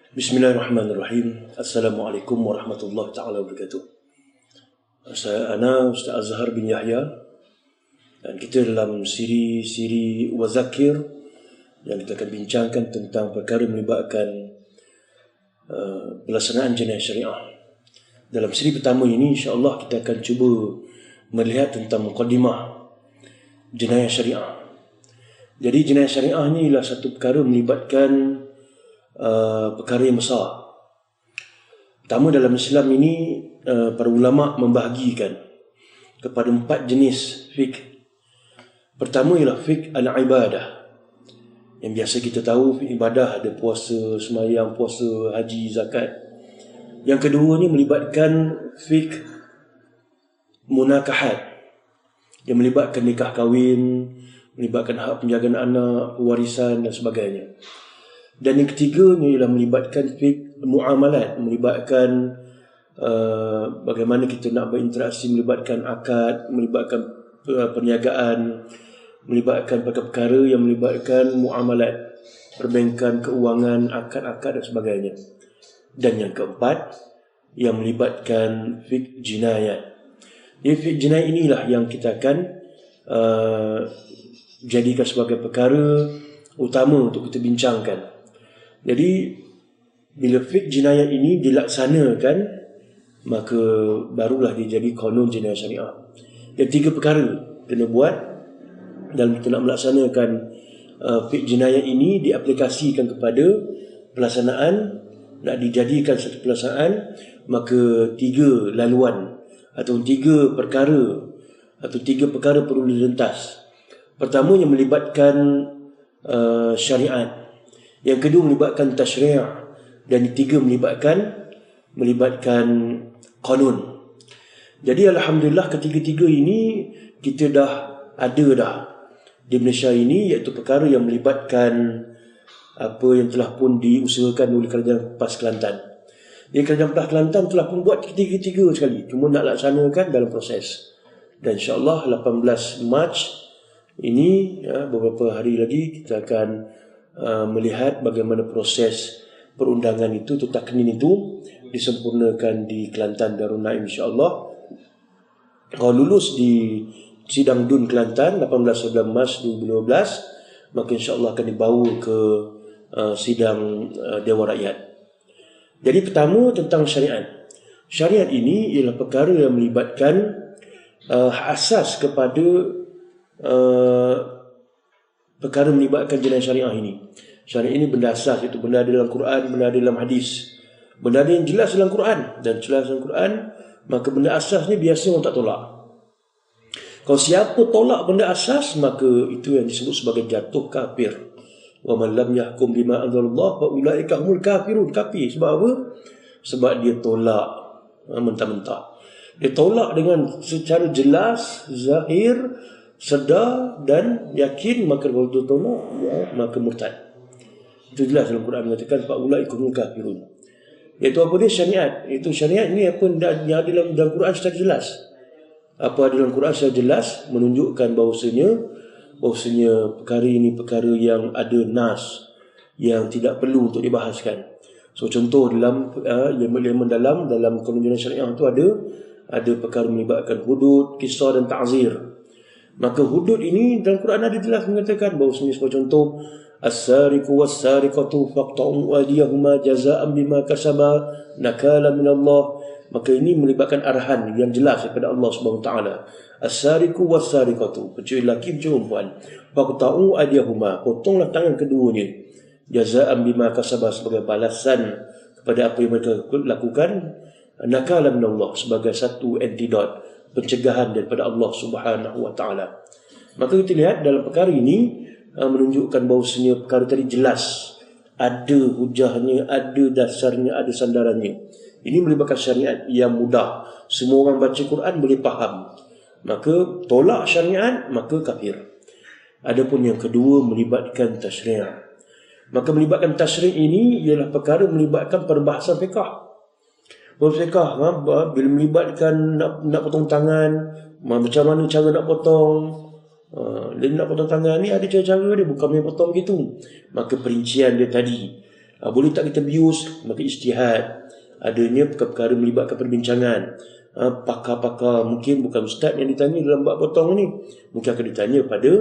Bismillahirrahmanirrahim. Assalamualaikum warahmatullahi taala wabarakatuh. Saya Ustaz Azhar bin Yahya dan kita dalam siri Wazakir yang kita akan bincangkan tentang perkara melibatkan pelaksanaan jenayah syariah. Dalam siri pertama ini insya-Allah kita akan cuba melihat tentang mukadimah jenayah syariah. Jadi jenayah syariah ni ialah satu perkara melibatkan perkara yang besar. Pertama, dalam Islam ini para ulama membahagikan kepada 4 jenis fiqh. Pertama ialah fiqh al-ibadah, yang biasa kita tahu fiqh ibadah ada puasa, sembahyang, puasa, haji, zakat. Yang kedua ni melibatkan fiqh munakahat, yang melibatkan nikah kahwin, melibatkan hak penjagaan anak, pewarisan dan sebagainya. Dan yang ketiga ni ialah melibatkan fiqh muamalat, melibatkan bagaimana kita nak berinteraksi, melibatkan akad, melibatkan perniagaan, melibatkan perkara-perkara yang melibatkan muamalat, perbankan, keuangan, akad-akad dan sebagainya. Dan yang keempat, yang melibatkan fiqh jinayat. Jadi fiqh jinayat inilah yang kita akan jadikan sebagai perkara utama untuk kita bincangkan. Jadi bila fiqh jinayat ini dilaksanakan, maka barulah dia jadi kanun jenayah syariah. Yang 3 perkara kena buat dalam kita nak melaksanakan fiqh jinayat ini, diaplikasikan kepada pelaksanaan, nak dijadikan satu pelaksanaan, maka 3 laluan atau 3 perkara atau 3 perkara perlu direntas. Pertama, yang melibatkan syariat. Yang kedua melibatkan tasyri', dan yang ketiga melibatkan kanun. Jadi alhamdulillah ketiga-tiga ini kita dah ada di Malaysia ini, iaitu perkara yang melibatkan apa yang telah pun diusahakan oleh Kerajaan PAS Kelantan. Jadi Kerajaan PAS Kelantan telah pun buat ketiga-tiga sekali, cuma nak laksanakan dalam proses. Dan insya-Allah 18 Mac ini, beberapa hari lagi kita akan melihat bagaimana proses perundangan itu, taknin itu disempurnakan di Kelantan Darul Naim insya-Allah. Kalau lulus di sidang DUN Kelantan 18 Mac 2015, maka insya-Allah akan dibawa ke sidang Dewan Rakyat. Jadi pertama tentang syariat. Syariat ini ialah perkara yang melibatkan asas kepada perkara melibatkan jenayah syariah ini. Syariat ini benda asas, itu benda ada dalam Quran, benda ada dalam hadis. Benda ada yang jelas dalam Quran dan jelas dalam Quran, maka benda asas ni biasa orang tak tolak. Kalau siapa tolak benda asas, maka itu yang disebut sebagai jatuh kafir. Wa man lam yahkum bima anzalallah fa ulaika humul kafirun. Kafir sebab apa? Sebab dia tolak mentah-mentah. Dia tolak dengan secara jelas, zahir, sedar dan yakin, maka kalau dia tolak, maka murtad. Itu jelas dalam Quran mengatakan fa ulaikumul kafirun. Iaitu apa dia? Syariat. Itu syariat ni apa yang ada dalam Quran secara jelas. Apa ada dalam Quran secara jelas menunjukkan bahawasanya perkara ini perkara yang ada nas, yang tidak perlu untuk dibahaskan. So contoh dalam dalam kanun syariah itu ada perkara melibatkan hudud, kisah dan ta'zir. Maka hudud ini dalam Quran ada jelas mengatakan bahawasanya, sebagai contoh, as-sariqu was-sariqatu faqta'u aydiyahuma jazaa'an bima kasaba nakala min Allah. Maka ini melibatkan arahan yang jelas daripada Allah Subhanahu taala. As-sariqu was-sariqatu, pencuri lelaki, pencuri perempuan, faqta'u aydiyahuma, potonglah tangan keduanya, jazaa'an bima kasaba, sebagai balasan kepada apa yang mereka lakukan, nakala min Allah, sebagai satu antidot, pencegahan daripada Allah Subhanahu wa taala. Maka kita lihat dalam perkara ini menunjukkan bahawasanya perkara tadi jelas, ada hujahnya, ada dasarnya, ada sandarannya. Ini melibatkan syariat yang mudah, semua orang baca Quran boleh faham. Maka tolak syariat, maka kafir. Adapun yang kedua melibatkan tasyri'. Maka melibatkan tasyri' ini ialah perkara melibatkan perbahasan fiqh. Berfiqah, bila melibatkan nak potong tangan, macam mana cara nak potong, Dia nak potong tangan ni ada cara-cara dia, bukan main potong gitu. Maka perincian dia tadi Boleh tak kita bius? Maka ijtihad. Adanya perkara melibatkan perbincangan. Pakar-pakar, mungkin bukan ustaz yang ditanya dalam bab potong ni, mungkin akan ditanya pada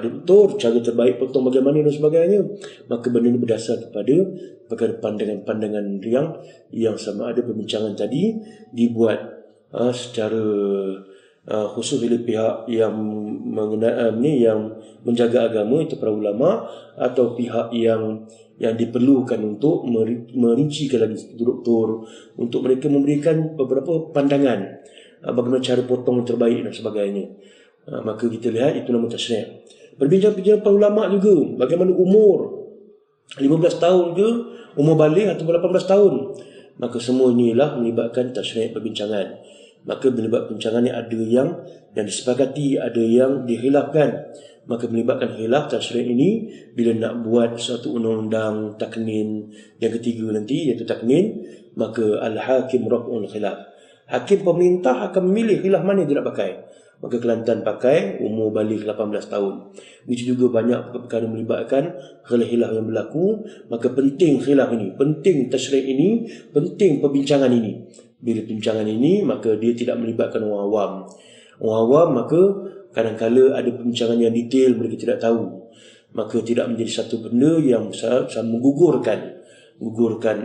doktor cara terbaik potong bagaimana dan sebagainya. Maka benda ini berdasar kepada perkara pandangan-pandangan yang sama ada perbincangan tadi dibuat secara khusus oleh pihak yang yang menjaga agama, itu para ulama, atau pihak yang diperlukan untuk merincikan lagi doktor, untuk mereka memberikan beberapa pandangan bagaimana cara potong yang terbaik dan sebagainya. Maka kita lihat itu nama tasyri'. Perbincangan para ulama juga, bagaimana umur 15 tahun ke, umur balik atau 18 tahun. Maka semua inilah melibatkan tasyri' perbincangan. Maka melibatkan perbincangan ni ada yang disepakati, ada yang dihilafkan. Maka melibatkan khilaf tasyri' ini bila nak buat satu undang-undang taknin yang ketiga nanti, iaitu taknin, maka al-hakim raf'ul khilaf. Hakim pemerintah akan memilih khilaf mana dia nak pakai. Maka Kelantan pakai umur balik 18 tahun. Itu juga banyak perkara melibatkan khilaf yang berlaku. Maka penting khilaf ini, penting tasyri' ini, penting perbincangan ini. Bila perbincangan ini, maka dia tidak melibatkan orang awam. Orang awam maka kadang-kala ada perbincangan yang detail mereka tidak tahu. Maka tidak menjadi satu benda yang menggugurkan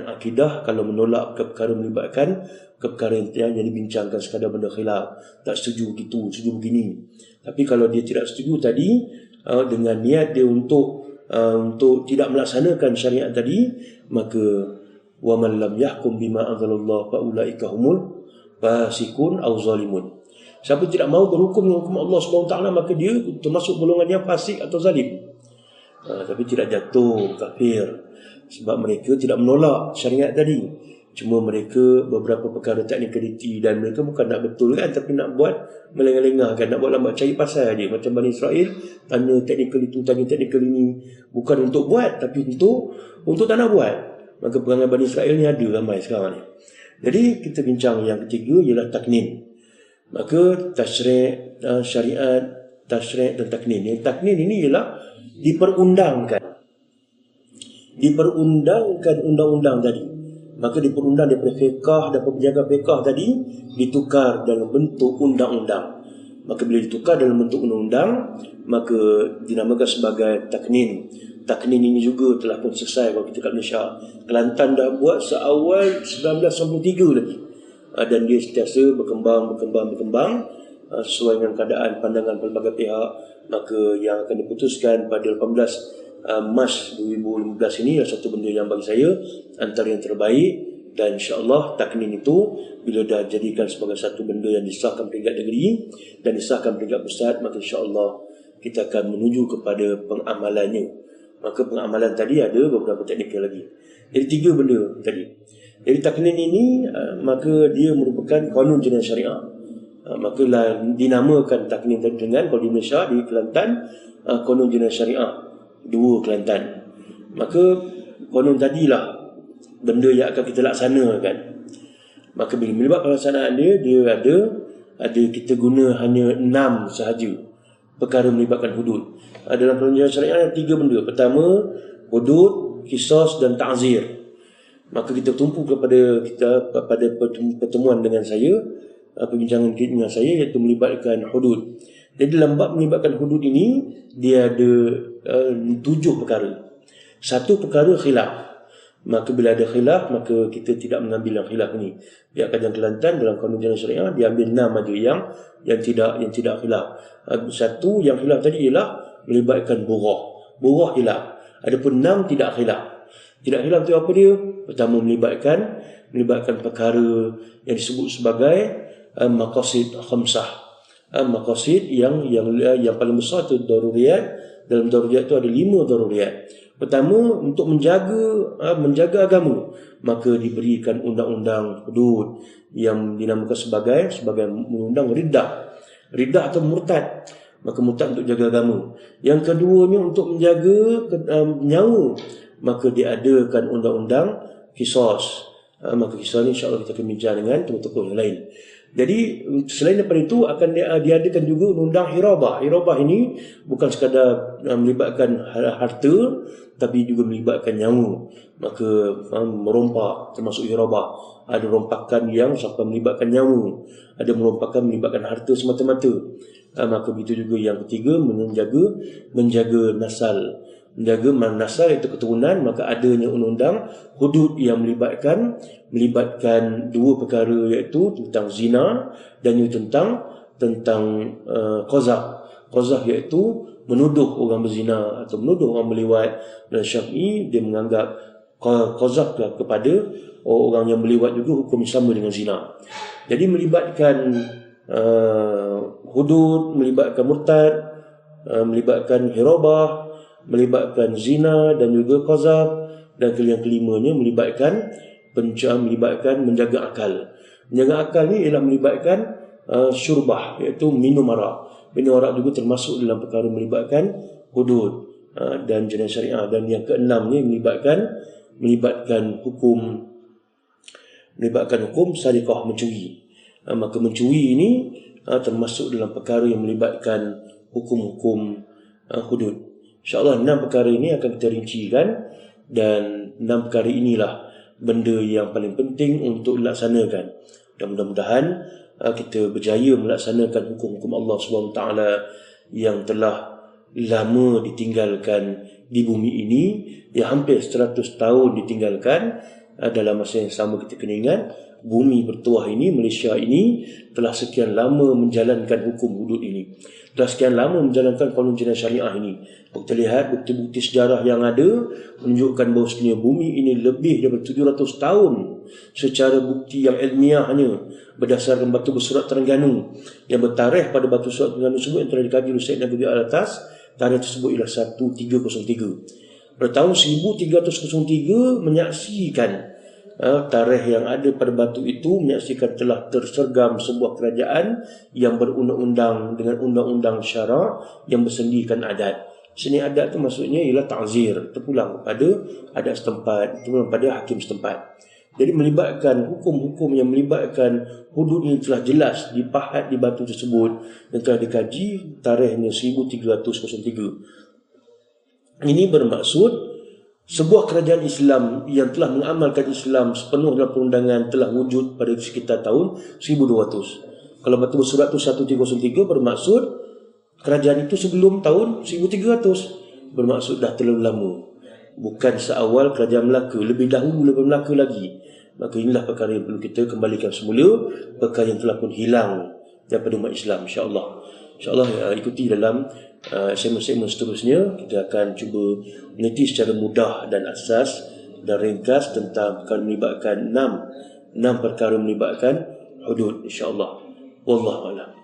akidah kalau menolak perkara melibatkan perkara yang dibincangkan sekadar benda khilaf. Tak setuju gitu, setuju begini. Tapi kalau dia tidak setuju tadi, dengan niat dia untuk tidak melaksanakan syariat tadi, maka wa man lam yahkum bima anzalallah fa ulaika humul fasiqun aw zalimun. Siapa tidak mahu berhukum dengan hukum Allah SWT, maka dia termasuk golongan yang fasik atau zalim. Tapi tidak jatuh kafir, sebab mereka tidak menolak syariat tadi. Cuma mereka beberapa perkara teknikaliti, dan mereka bukan nak betul kan, tapi nak buat melengah-lengah kan, nak buat lambat cari pasal je. Macam Bani Israel, tanya teknikal itu, tanya teknikal ini, bukan untuk buat, tapi untuk tak nak buat. Maka perangai Bani Israel ni ada ramai sekarang ni. Jadi kita bincang yang ketiga ialah taknin. Maka tasyri', syariat, tasyri' dan taknin. Yang taknin ini ialah diperundangkan undang-undang tadi. Maka diperundang daripada fiqh dan penjaga fiqh tadi ditukar dalam bentuk undang-undang. Maka bila ditukar dalam bentuk undang-undang, maka dinamakan sebagai taknin. Taknin ini juga telah pun selesai kalau kita kat Malaysia. Kelantan dah buat seawal 1993 lagi. Dan dia sentiasa berkembang sesuai dengan keadaan pandangan pelbagai pihak. Maka yang akan diputuskan pada 18 Mac 2015 ini adalah satu benda yang bagi saya antara yang terbaik. Dan insyaAllah taknin itu bila dah jadikan sebagai satu benda yang disahkan peringkat negeri dan disahkan peringkat pusat, maka insyaAllah kita akan menuju kepada pengamalannya. Maka pengamalan tadi ada beberapa teknikal lagi. Jadi 3 benda tadi. Jadi taknin ini maka dia merupakan kanun jenayah syariah. Maka dinamakan taknin tadi dengan, kalau di Malaysia, di Kelantan, kanun jenayah syariah 2 Kelantan. Maka kanun tadilah benda yang akan kita laksanakan. Maka bila melibat pelaksanaan dia ada kita guna hanya 6 sahaja perkara melibatkan hudud. Dalam perjanjian syariah ada 3 benda. Pertama, hudud, qisas dan ta'zir. Maka kita tumpu kepada pertemuan dengan saya, perbincangan dengan saya, iaitu melibatkan hudud. Jadi dalam bab melibatkan hudud ini dia ada 7 perkara. 1 perkara khilaf. Maka bila ada khilaf, maka kita tidak mengambil yang khilaf ini. Biarkan yang Kelantan dalam kanun jenayah syariah diambil 6 aja yang tidak khilaf. 1 yang khilaf tadi ialah melibatkan burah khilaf. Adapun 6 tidak khilaf. Tidak khilaf itu apa dia? Pertama, melibatkan perkara yang disebut sebagai maqasid khamsah. Maqasid yang paling besar itu daruriyat. Dalam daruriyat itu ada 5 daruriyat. Pertama, untuk menjaga agama, maka diberikan undang-undang hudud yang dinamakan sebagai undang riddah atau murtad. Maka murtad untuk jaga agama. Yang keduanya untuk menjaga nyawa, maka diadakan undang-undang qisas. Maka qisas ni insya-Allah kita akan bincang dengan tokoh-tokoh yang lain. Jadi selain daripada itu akan diadakan juga undang hirabah. Hirabah ini bukan sekadar melibatkan harta, tapi juga melibatkan nyawa. Maka merompak termasuk hirabah. Ada rompakan yang sampai melibatkan nyawa, ada merompakan melibatkan harta semata-mata. Maka begitu juga yang ketiga, menjaga nasal. Menjaga nasal iaitu keturunan, maka adanya undang-undang hudud yang melibatkan dua perkara, iaitu tentang zina dan juga tentang qazaf. Qazaf iaitu menuduh orang berzina atau menuduh orang meliwat. Dan Syafi'i dia menganggap qazaf kepada orang yang meliwat juga hukum sama dengan zina. Jadi melibatkan hudud, melibatkan murtad, melibatkan hirabah, melibatkan zina dan juga qazaf, dan yang kelimanya melibatkan menjaga akal. Menjaga akal ni ialah melibatkan syurbah, iaitu minum arak. Minum arak juga termasuk dalam perkara melibatkan hudud dan jenayah syariah. Dan yang keenam ni melibatkan hukum sariqah, mencuri. Maka mencuri ini termasuk dalam perkara yang melibatkan hukum-hukum hudud. InsyaAllah 6 perkara ini akan kita rincikan, dan 6 perkara inilah benda yang paling penting untuk dilaksanakan. Dan mudah-mudahan kita berjaya melaksanakan hukum-hukum Allah SWT yang telah lama ditinggalkan di bumi ini, yang hampir 100 tahun ditinggalkan. Dalam masa yang sama kita kena ingat, bumi bertuah ini, Malaysia ini telah sekian lama menjalankan hukum hudud ini, telah sekian lama menjalankan qanun jenayah syariah ini. Kita lihat bukti-bukti sejarah yang ada menunjukkan bahawasanya bumi ini lebih daripada 700 tahun secara bukti yang ilmiahnya berdasarkan batu bersurat Terengganu yang bertarikh pada batu bersurat Terengganu tersebut yang telah dikaji oleh Syed Nabi Al-Atas. Tarikh tersebut ialah 1303. Pada tahun 1303 menyaksikan tarikh yang ada pada batu itu, menyaksikan telah tersergam sebuah kerajaan yang berundang-undang dengan undang-undang syara yang bersendikan adat. Seni adat itu maksudnya ialah ta'zir, terpulang kepada adat setempat, terpulang pada hakim setempat. Jadi melibatkan hukum-hukum yang melibatkan hudud ini telah jelas dipahat di batu tersebut dan telah dikaji, tarikhnya 1303. Ini bermaksud sebuah kerajaan Islam yang telah mengamalkan Islam sepenuh dalam perundangan telah wujud pada sekitar tahun 1200. Kalau batu bersurat itu 1303 bermaksud kerajaan itu sebelum tahun 1300. Bermaksud dah terlalu lama, bukan seawal kerajaan Melaka, lebih dahulu daripada Melaka lagi. Maka inilah perkara yang perlu kita kembalikan semula, perkara yang telah pun hilang daripada umat Islam. InsyaAllah ikuti dalam segmen-segmen seterusnya. Kita akan cuba meneliti secara mudah dan asas dan ringkas tentang perkara melibatkan 6 perkara melibatkan hudud, insyaAllah. Wallahualam.